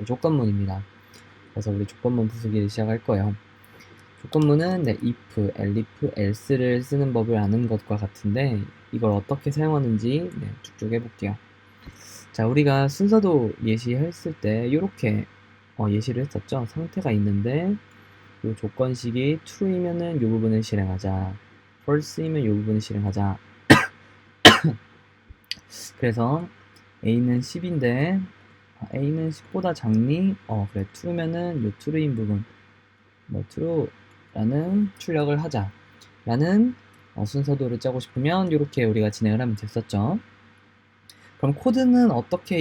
조건문입니다. 그래서 우리 조건문 부수기를 시작할 거예요. 조건문은 if, elif, else를 쓰는 법을 아는 것과 같은데 이걸 어떻게 사용하는지 쭉쭉 해볼게요. 자, 우리가 순서도 예시했을 때 이렇게 예시를 했었죠. 상태가 있는데 이 조건식이 true이면은 이 부분을 실행하자, false이면 이 부분을 실행하자. 그래서 a는 10인데 a는 10보다 작니? 그래, true면은 이 true인 부분 true라는 출력을 하자 라는 순서도를 짜고 싶으면 이렇게 우리가 진행을 하면 됐었죠. 그럼 코드는 어떻게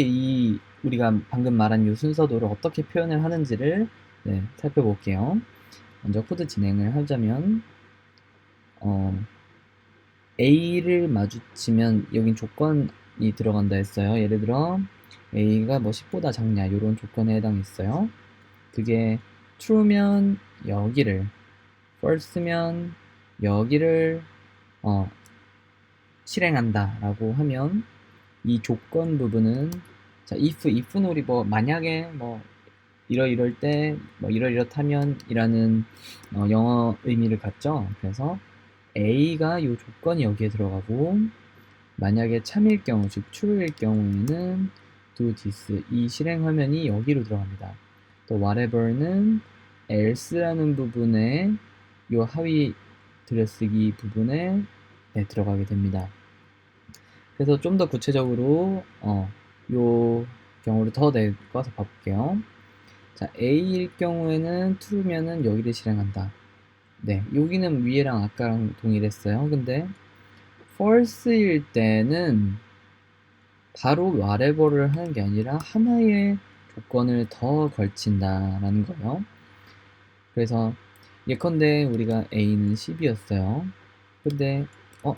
우리가 방금 말한 이 순서도를 어떻게 표현을 하는지를 살펴볼게요. 먼저 코드 진행을 하자면 A를 마주치면 여긴 조건이 들어간다 했어요. 예를 들어 A가 뭐 10보다 작냐 이런 조건에 해당했어요. 그게 true면 여기를, false면 여기를 실행한다 라고 하면 이 조건 부분은, 자, if는 우리 뭐 만약에 뭐 이럴 때 뭐 이렇다면 이라는 영어 의미를 갖죠. 그래서 A가 이 조건이 여기에 들어가고 만약에 참일 경우, 즉 true일 경우에는 do this, 이 실행 화면이 여기로 들어갑니다. 또 whatever는 else라는 부분에 이 하위 들여쓰기 부분에 들어가게 됩니다. 그래서 좀 더 구체적으로 요 경우를 더 내과서 봐볼게요. 자, A일 경우에는 true면은 여기를 실행한다. 네, 여기는 위에랑 아까랑 동일했어요. 근데 false일 때는 바로 whatever를 하는 게 아니라 하나의 조건을 더 걸친다라는 거예요. 그래서 예컨대 우리가 A는 10이었어요. 근데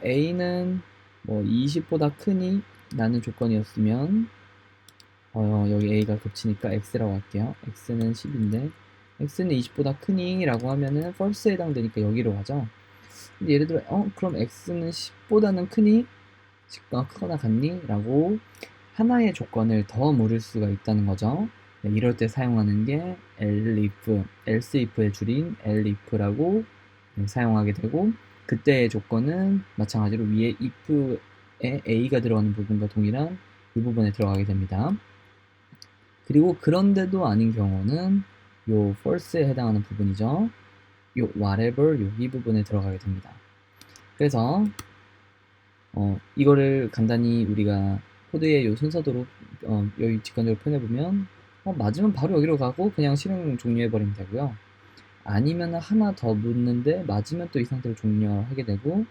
A는 뭐 20보다 크니? 라는 조건이었으면 여기 A가 겹치니까 X라고 할게요. X는 10인데 X는 20보다 크니? 라고 하면은 false에 해당되니까 여기로 가죠. 근데 예를 들어 그럼 X는 10보다는 크니? 크거나 같니? 라고 하나의 조건을 더 물을 수가 있다는 거죠. 이럴 때 사용하는 게 elif, else if의 줄인 elif라고 사용하게 되고, 그때의 조건은 마찬가지로 위에 if에 a가 들어가는 부분과 동일한 이 부분에 들어가게 됩니다. 그리고 그런데도 아닌 경우는 요 false에 해당하는 부분이죠. 요 whatever 여기 부분에 들어가게 됩니다. 그래서 이거를 간단히 우리가 코드의 요 순서도로 여기 직관적으로 표현해보면 맞으면 바로 여기로 가고 그냥 실행 종료해버리면 되고요. 아니면 하나 더 묻는데 맞으면 또 이 상태로 종료하게 되고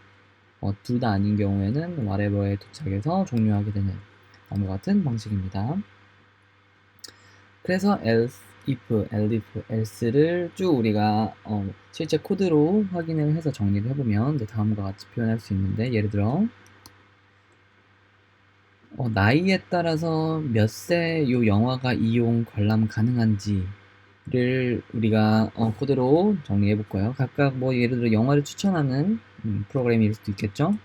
둘 다 아닌 경우에는 whatever에 도착해서 종료하게 되는 다음과 같은 방식입니다. 그래서 else, if, elif, else를 쭉 우리가 실제 코드로 확인을 해서 정리를 해보면 다음과 같이 표현할 수 있는데, 예를 들어 나이에 따라서 몇 세 요 영화가 이용 관람 가능한지를 우리가 코드로 정리해 볼 거예요. 각각 뭐 예를 들어 영화를 추천하는 프로그램일 수도 있겠죠.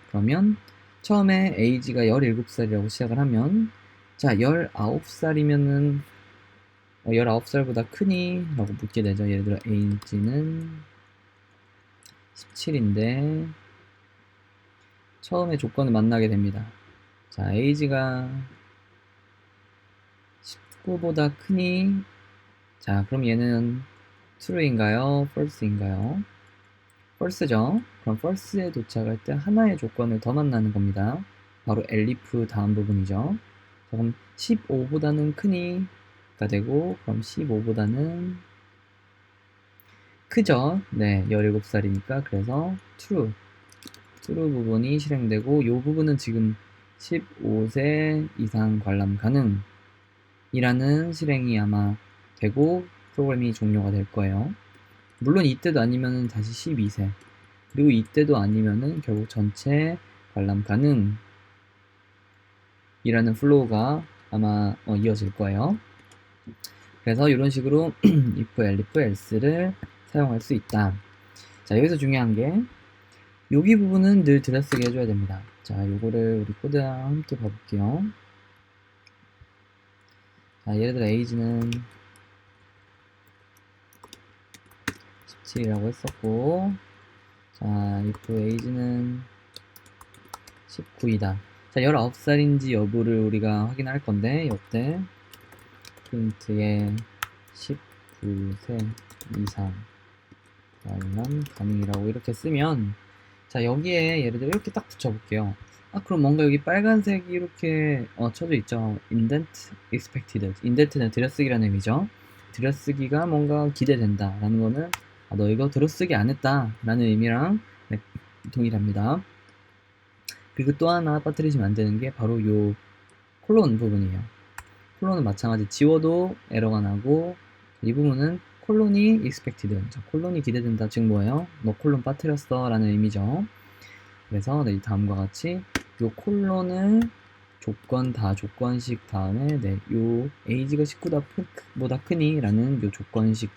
그러면 처음에 age가 17살이라고 시작을 하면, 자, 19살이면은 19살보다 크니? 라고 묻게 되죠. 예를 들어 age는 17인데 처음에 조건을 만나게 됩니다. 자, age가 19보다 크니? 자, 그럼 얘는 true인가요? false인가요? false죠. 그럼 false에 도착할 때 하나의 조건을 더 만나는 겁니다. 바로 elif 다음 부분이죠. 자, 그럼 15보다는 크니?가 되고, 그럼 15보다는 크죠. 네, 17살이니까 그래서 true 부분이 실행되고, 이 부분은 지금 15세 이상 관람 가능 이라는 실행이 아마 되고 프로그램이 종료가 될 거예요. 물론 이때도 아니면은 다시 12세, 그리고 이때도 아니면은 결국 전체 관람 가능 이라는 플로우가 아마 이어질 거예요. 그래서 이런 식으로 if, elif, else를 사용할 수 있다. 자, 여기서 중요한 게 여기 부분은 늘 들여쓰게 해줘야 됩니다. 자, 요거를 우리 코드랑 함께 봐볼게요. 자, 예를 들어 age는 17이라고 했었고, 자, if age는 19이다. 자, 19살인지 여부를 우리가 확인할 건데, 이때 프린트에 19세 이상 말만 가능이라고 이렇게 쓰면, 자, 여기에 예를 들어 이렇게 딱 붙여볼게요. 그럼 뭔가 여기 빨간색이 이렇게 쳐져 있죠. indent expected. indent는 들여쓰기라는 의미죠. 들여쓰기가 뭔가 기대된다 라는 거는 너 이거 들여쓰기 안 했다 라는 의미랑 네, 동일합니다. 그리고 또 하나 빠뜨리시면 안 되는 게 바로 요 콜론 부분이에요. 콜론은 마찬가지 지워도 에러가 나고, 이 부분은 콜론이 expected. 자, 콜론이 기대된다. 즉 뭐예요? 너 콜론 빠뜨렸어 라는 의미죠. 그래서 네, 다음과 같이 요 콜론을 조건 다 조건식 다음에 네, 요 age가 19보다 크니 라는 요 조건식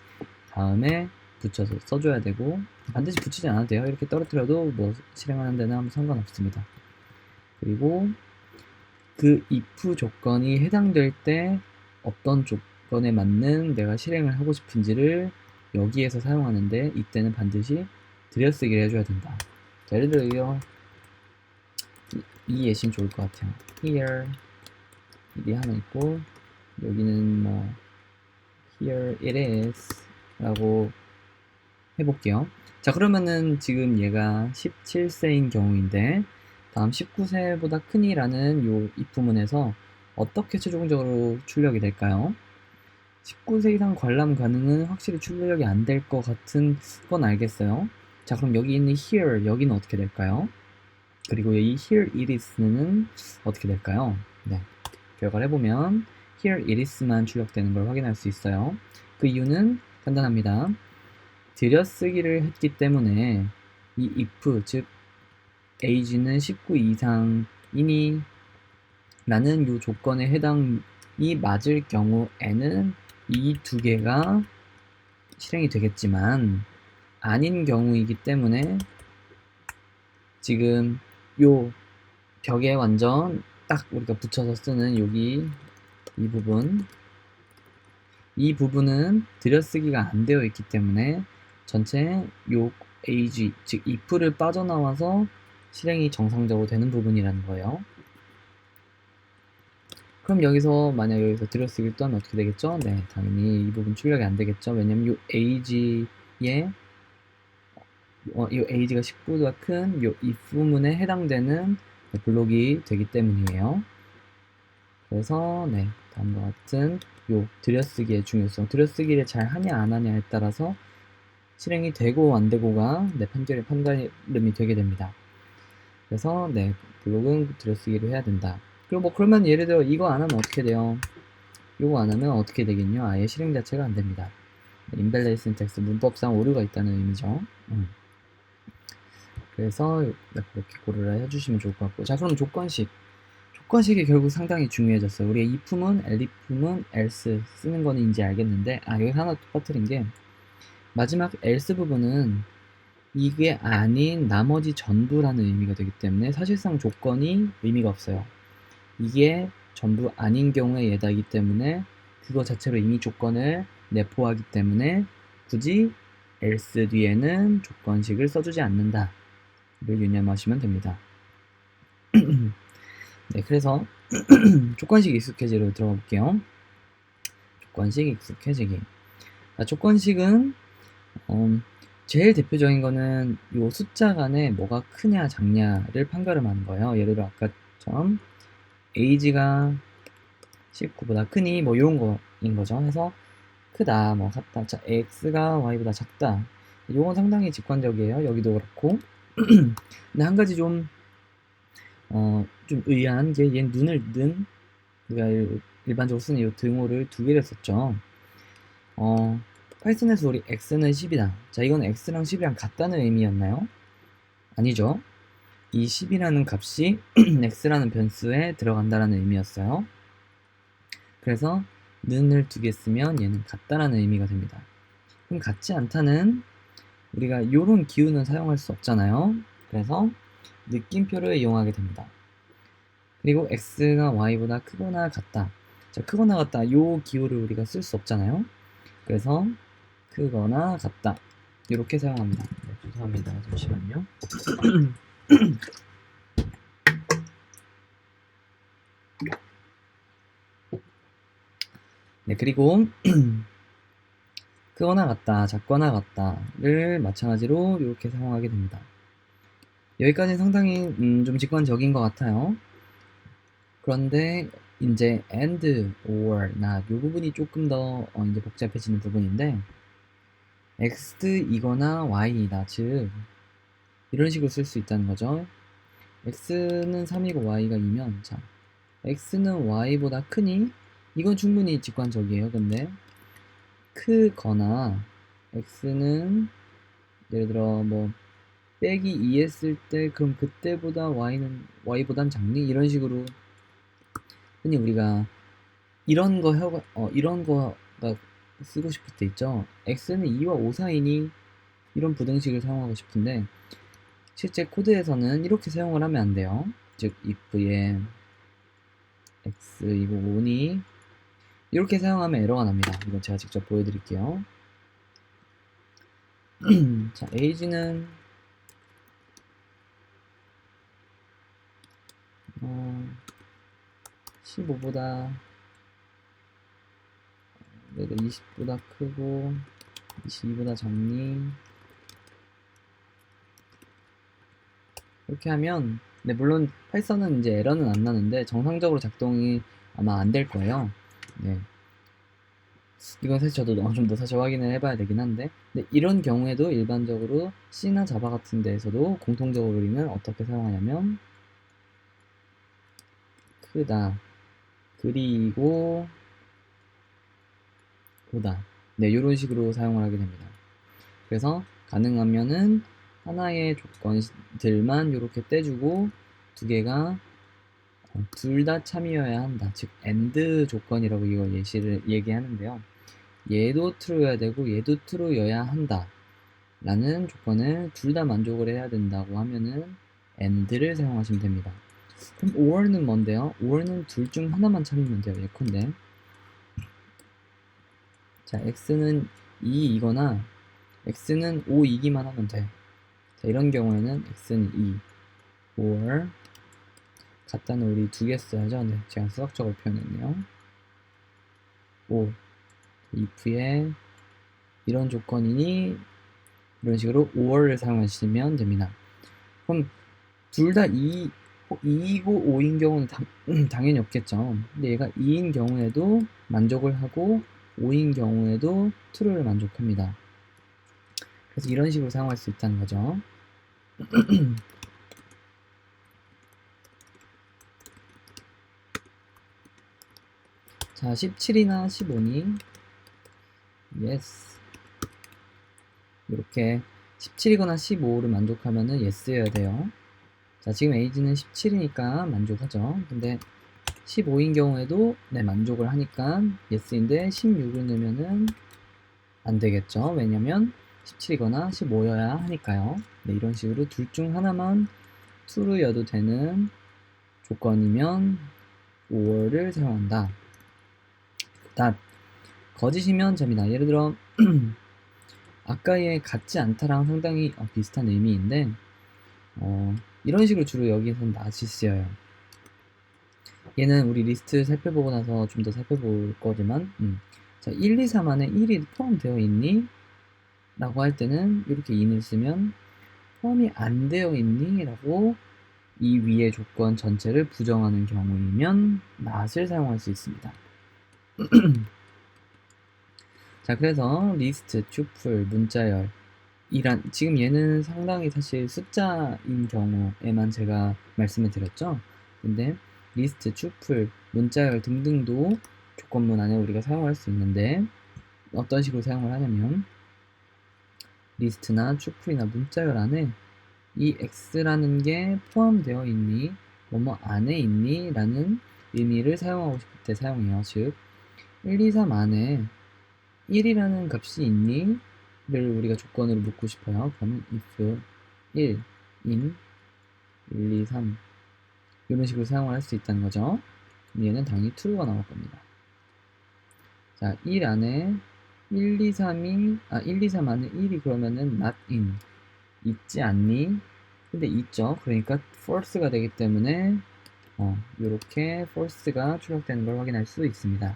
다음에 붙여서 써줘야 되고, 반드시 붙이지 않아도 돼요. 이렇게 떨어뜨려도 뭐 실행하는 데는 아무 상관없습니다. 그리고 그 if 조건이 해당될 때 어떤 조건에 맞는 내가 실행을 하고 싶은지를 여기에서 사용하는데, 이때는 반드시 들여쓰기를 해줘야 된다. 자, 예를 들어 이 예시면 좋을 것 같아요. here 일이 하나 있고, 여기는 뭐 here it is 라고 해볼게요. 자, 그러면은 지금 얘가 17세인 경우인데, 다음 19세보다 크니 라는 요 if문에서 어떻게 최종적으로 출력이 될까요? 19세 이상 관람 가능은 확실히 출력이 안 될 것 같은 건 알겠어요. 자, 그럼 여기 있는 here, 여기는 어떻게 될까요? 그리고 이 here it is는 어떻게 될까요? 네, 결과를 해보면 here it is만 출력되는 걸 확인할 수 있어요. 그 이유는 간단합니다. 들여쓰기를 했기 때문에 이 if, 즉 age는 19 이상이니 라는 요 조건에 해당이 맞을 경우에는 이 두 개가 실행이 되겠지만, 아닌 경우이기 때문에 지금 요 벽에 완전 딱 우리가 붙여서 쓰는 여기 이 부분은 들여쓰기가 안 되어 있기 때문에 전체 요 age, 즉 if를 빠져나와서 실행이 정상적으로 되는 부분이라는 거예요. 그럼 여기서 만약 여기서 들여쓰기를 또 하면 어떻게 되겠죠? 네, 당연히 이 부분 출력이 안 되겠죠. 왜냐면 요 age에 이 age가 19보다 큰 요 if문에 해당되는 블록이 되기 때문이에요. 그래서 네, 다음과 같은 요 들여쓰기의 중요성, 들여쓰기를 잘 하냐 안 하냐에 따라서 실행이 되고 안 되고가 네, 판가름이 되게 됩니다. 그래서 네, 블록은 들여쓰기를 해야 된다. 그리고 뭐 그러면 예를 들어 이거 안 하면 어떻게 돼요? 이거 안 하면 어떻게 되겠냐? 아예 실행 자체가 안 됩니다. 인밸리드 신텍스, 문법상 오류가 있다는 의미죠. 그래서 그렇게 고려를 해주시면 좋을 것 같고, 자, 그럼 조건식이 결국 상당히 중요해졌어요. 우리가 if문, elif문, else 쓰는 거는 이제 알겠는데, 여기 하나 또 빠뜨린 게, 마지막 else 부분은 이게 아닌 나머지 전부라는 의미가 되기 때문에 사실상 조건이 의미가 없어요. 이게 전부 아닌 경우에 얘다이기 때문에 그거 자체로 이미 조건을 내포하기 때문에 굳이 else 뒤에는 조건식을 써주지 않는다 를 유념하시면 됩니다. 네, 그래서 조건식 익숙해지로 들어가 볼게요. 조건식 익숙해지기. 자, 조건식은 제일 대표적인 거는 요 숫자 간에 뭐가 크냐 작냐를 판가름하는 거예요. 예를 들어 아까처럼 age가 19보다 크니 뭐 이런 거인 거죠. 해서 크다, 뭐 같다, 자, x가 y보다 작다. 요건 상당히 직관적이에요. 여기도 그렇고. 근데 한 가지 좀 의아한 게, 얘 눈을 우리가 일반적으로 쓰는 이 등호를 두 개를 썼죠. 파이썬에서 우리 x는 10이다. 자, 이건 x랑 10이랑 같다는 의미였나요? 아니죠. 이 10이라는 값이 x라는 변수에 들어간다라는 의미였어요. 그래서 는을 두 개 쓰면 얘는 같다라는 의미가 됩니다. 그럼 같지 않다는 우리가 이런 기호는 사용할 수 없잖아요. 그래서 느낌표를 이용하게 됩니다. 그리고 x가 y보다 크거나 같다. 자, 크거나 같다. 요 기호를 우리가 쓸 수 없잖아요. 그래서 크거나 같다. 이렇게 사용합니다. 네, 죄송합니다. 잠시만요. 네, 그리고 크거나 같다, 작거나 같다를 마찬가지로 이렇게 사용하게 됩니다. 여기까지는 상당히 좀 직관적인 것 같아요. 그런데 이제 and, or, not 이 부분이 조금 더 이제 복잡해지는 부분인데 x이거나 y이다. 즉 이런 식으로 쓸 수 있다는 거죠. x는 3이고 y가 2면 자, x는 y보다 크니? 이건 충분히 직관적이에요. 근데 크거나 x는 예를 들어 뭐 빼기 2 했을 때 그럼 그때보다 y는 y보단 작니? 이런 식으로 흔히 우리가 이런 거가 쓰고 싶을 때 있죠. x는 2와 5 사이니 이런 부등식을 사용하고 싶은데 실제 코드에서는 이렇게 사용을 하면 안 돼요. 즉 if에 x이고 5니 이렇게 사용하면 에러가 납니다. 이건 제가 직접 보여드릴게요. 자, age는 15보다 내가 20보다 크고 22보다 작니? 이렇게 하면 네, 물론 파이썬은 이제 에러는 안 나는데 정상적으로 작동이 아마 안 될 거예요. 네. 이건 사실 저도 좀 더 사실 확인을 해봐야 되긴 한데 네, 이런 경우에도 일반적으로 C나 자바 같은 데에서도 공통적으로 우리는 어떻게 사용하냐면 크다 그리고 보다 네, 이런 식으로 사용을 하게 됩니다. 그래서 가능하면은 하나의 조건들만 이렇게 떼주고 두 개가 둘 다 참이어야 한다. 즉 AND 조건이라고 이걸 얘기하는데요. 얘도 true여야 되고 얘도 true여야 한다. 라는 조건을 둘 다 만족을 해야 된다고 하면은 AND를 사용하시면 됩니다. 그럼 or는 뭔데요? or는 둘 중 하나만 참이면 돼요. 예컨대 자, x는 2이거나 x는 5이기만 하면 돼. 자, 이런 경우에는 x는 2 or 같다는 우리 두 개 써야죠. 네, 제가 수학적으로 표현했네요. 5 if에 이런 조건이니 이런 식으로 or를 사용하시면 됩니다. 그럼 둘 다 2이고 5인 경우는 당연히 없겠죠. 근데 얘가 2인 경우에도 만족을 하고 5인 경우에도 true를 만족합니다. 그래서 이런 식으로 사용할 수 있다는 거죠. 자, 17이나 15니 yes 이렇게 17이거나 15를 만족하면은 yes여야 돼요. 자, 지금 age는 17이니까 만족하죠. 근데 15인 경우에도 네, 만족을 하니까 yes인데 16을 넣으면은 안 되겠죠. 왜냐면 17이거나 15여야 하니까요. 네, 이런 식으로 둘 중 하나만 true여도 되는 조건이면 or를 사용한다. 거짓이면 접니다. 예를 들어 아까의 같지 않다랑 상당히 비슷한 의미인데 이런 식으로 주로 여기서는 not이 쓰여요. 얘는 우리 리스트 살펴보고 나서 좀 더 살펴볼 거지만 자, 1, 2, 3 안에 1이 포함되어 있니? 라고 할 때는 이렇게 in을 쓰면 포함이 안 되어 있니? 라고 이 위의 조건 전체를 부정하는 경우이면 not을 사용할 수 있습니다. 자, 그래서 리스트, tuple, 문자열 지금 얘는 상당히 사실 숫자인 경우에만 제가 말씀을 드렸죠. 근데 리스트, tuple, 문자열 등등도 조건문 안에 우리가 사용할 수 있는데 어떤 식으로 사용을 하냐면 리스트나 tuple이나 문자열 안에 이 x라는 게 포함되어 있니? 뭐뭐 안에 있니? 라는 의미를 사용하고 싶을 때 사용해요. 즉 1, 2, 3 안에 1이라는 값이 있니? 를 우리가 조건으로 묻고 싶어요. 그러면 if 1 in 1, 2, 3 이런 식으로 사용을 할 수 있다는 거죠. 그럼 얘는 당연히 true가 나올 겁니다. 자, 1 안에 1, 2, 3이 1, 2, 3 안에 1이 그러면은 not in 있지 않니? 근데 있죠. 그러니까 false가 되기 때문에 요렇게 false가 출력되는 걸 확인할 수 있습니다.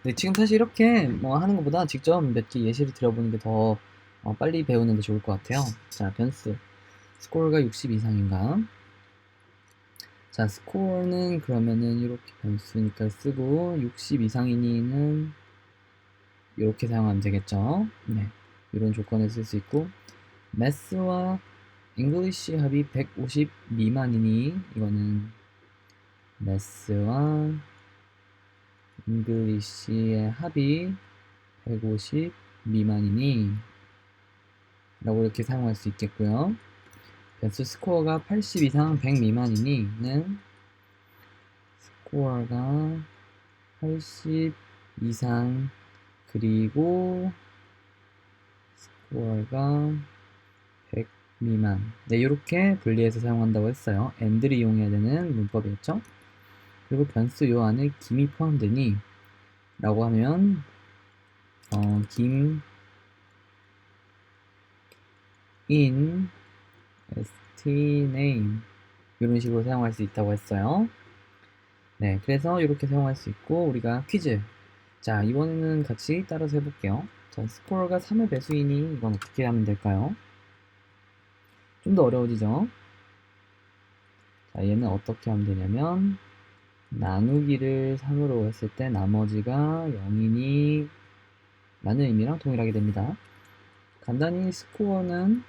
네, 지금 사실 이렇게 뭐 하는 것보다 직접 몇 개 예시를 드려보는 게 더 빨리 배우는 데 좋을 것 같아요. 자, 변수 스코어가 60 이상인가? 자, 스코어는 그러면은 이렇게 변수니까 쓰고 60 이상이니는 이렇게 사용하면 되겠죠. 네, 이런 조건을 쓸 수 있고 매스와 잉글리시 합이 150 미만이니 이거는 매스와 잉글리시의 합이 150 미만이니 라고 이렇게 사용할 수 있겠고요. 변수 스코어가 80 이상 100 미만이니는 스코어가 80 이상 그리고 스코어가 100 미만. 네, 이렇게 분리해서 사용한다고 했어요. and를 이용해야 되는 문법이었죠. 그리고 변수 요 안에 김이 포함되니 라고 하면 김 in stname 이런 식으로 사용할 수 있다고 했어요. 네, 그래서 이렇게 사용할 수 있고 우리가 퀴즈. 자, 이번에는 같이 따라서 해볼게요. 자, 스코어가 3의 배수이니 이건 어떻게 하면 될까요? 좀 더 어려워지죠? 자, 얘는 어떻게 하면 되냐면 나누기를 3으로 했을 때 나머지가 0이니 라는 의미랑 동일하게 됩니다. 간단히 스코어는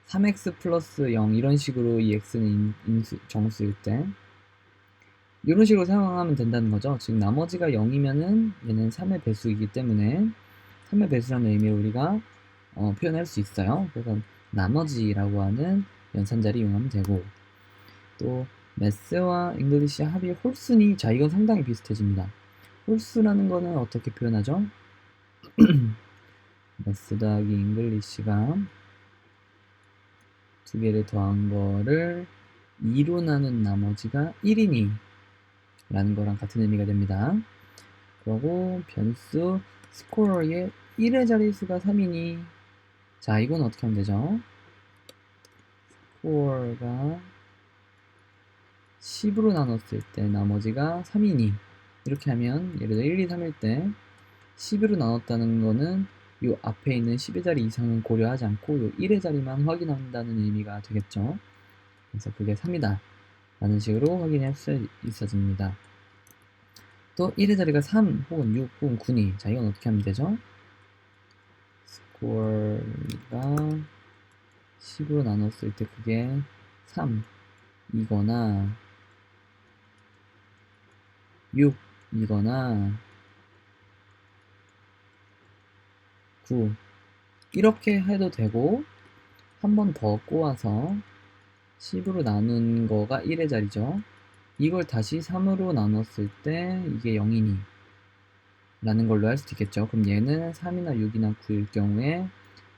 3x 플러스 0 이런 식으로 이 x는 정수일 때 이런 식으로 사용하면 된다는 거죠. 즉 나머지가 0이면은 얘는 3의 배수이기 때문에 3의 배수라는 의미로 우리가 표현할 수 있어요. 그래서 나머지라고 하는 연산자리 이용하면 되고 또 매스와 잉글리시 합이 홀수니 자 이건 상당히 비슷해집니다. 홀수라는 거는 어떻게 표현하죠? 매스 더하기 잉글리시가 두 개를 더한 거를 2로 나눈 나머지가 1이니 라는 거랑 같은 의미가 됩니다. 그리고 변수 스코어의 1의 자릿수가 3이니 자 이건 어떻게 하면 되죠? 스코어가 10으로 나눴을 때 나머지가 3이니 이렇게 하면 예를 들어 1, 2, 3일 때 10으로 나눴다는 거는 이 앞에 있는 10의 자리 이상은 고려하지 않고 이 1의 자리만 확인한다는 의미가 되겠죠. 그래서 그게 3이다 라는 식으로 확인할 수 있어집니다. 또 1의 자리가 3 혹은 6 혹은 9니 자 이건 어떻게 하면 되죠? 스코어가 10으로 나눴을 때 그게 3이거나 6이거나 9 이렇게 해도 되고 한 번 더 꼬아서 10으로 나눈 거가 1의 자리죠. 이걸 다시 3으로 나눴을 때 이게 0이니 라는 걸로 할 수도 있겠죠. 그럼 얘는 3이나 6이나 9일 경우에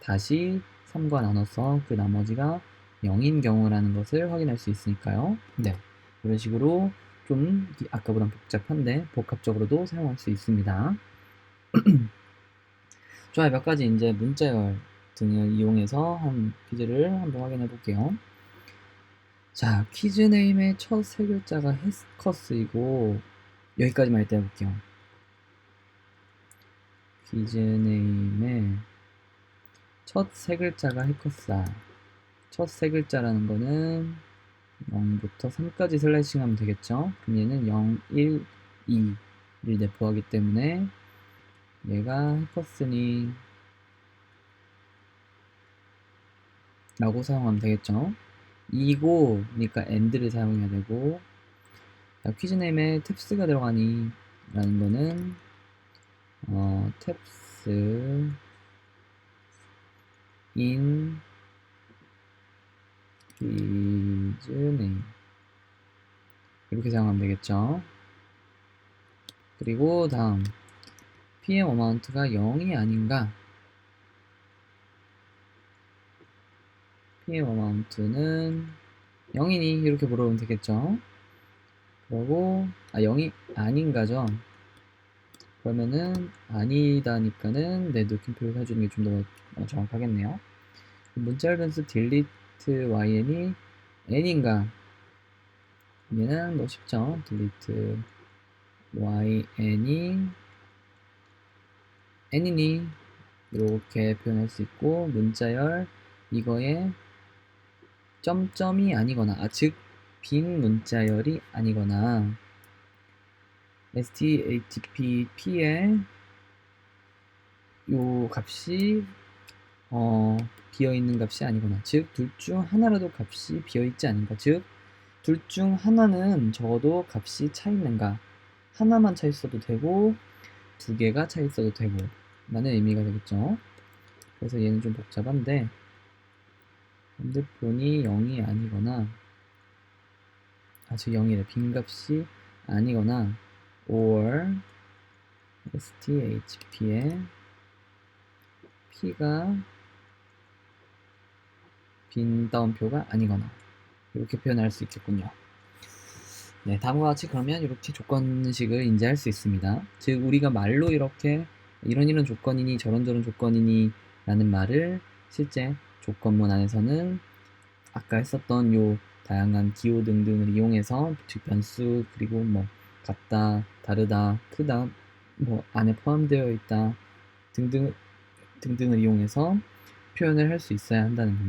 다시 3과 나눠서 그 나머지가 0인 경우라는 것을 확인할 수 있으니까요. 네, 이런 식으로 좀 아까보다 복잡한데 복합적으로도 사용할 수 있습니다. 좋아요. 몇 가지 이제 문자열 등을 이용해서 한 퀴즈를 한번 확인해 볼게요. 자, 퀴즈 네임의 첫 세 글자가 해커스이고 여기까지만 일단 해볼게요. 퀴즈 네임의 첫 세 글자가 해커스다. 첫 세 글자라는 거는 0부터 3까지 슬래싱 하면 되겠죠. 그럼 얘는 0, 1, 2를 내포하기 때문에 얘가 해커스니 라고 사용하면 되겠죠. 이고 그러니까 and를 사용해야 되고 퀴즈 네임에 탭스가 들어가니 라는 거는 탭스 in 퀴즈 네임 이렇게 사용하면 되겠죠. 그리고 다음 PM 어마운트가 0이 아닌가 PM 어마운트는 0이니 이렇게 물어보면 되겠죠. 그리고 0이 아닌가죠. 그러면은 아니다니까는 내 느낌표를 해주는 게 좀 더 정확하겠네요. 문자열 변수 deleteyn이 n인가? 얘는 뭐 쉽죠. delete yn이 n이니 이렇게 표현할 수 있고, 문자열 이거에 점점이 아니거나, 즉 빈 문자열이 아니거나, sthp의 요 값이 비어있는 값이 아니거나, 즉 둘 중 하나라도 값이 비어있지 않은가, 즉 둘 중 하나는 적어도 값이 차있는가, 하나만 차있어도 되고 두 개가 차있어도 되고 라는 의미가 되겠죠. 그래서 얘는 좀 복잡한데, 핸드폰이 0이 아니거나, 즉 0이래, 빈값이 아니거나, or sthp의 p가 빈 따옴표가 아니거나, 이렇게 표현할 수 있겠군요. 네, 다음과 같이 그러면 이렇게 조건식을 인지할 수 있습니다. 즉 우리가 말로 이렇게 이런 조건이니 저런 조건이니 라는 말을 실제 조건문 안에서는 아까 했었던 요 다양한 기호 등등을 이용해서, 즉 변수, 그리고 뭐 같다, 다르다, 크다, 뭐 안에 포함되어 있다 등등을 이용해서 표현을 할 수 있어야 한다는 겁니다.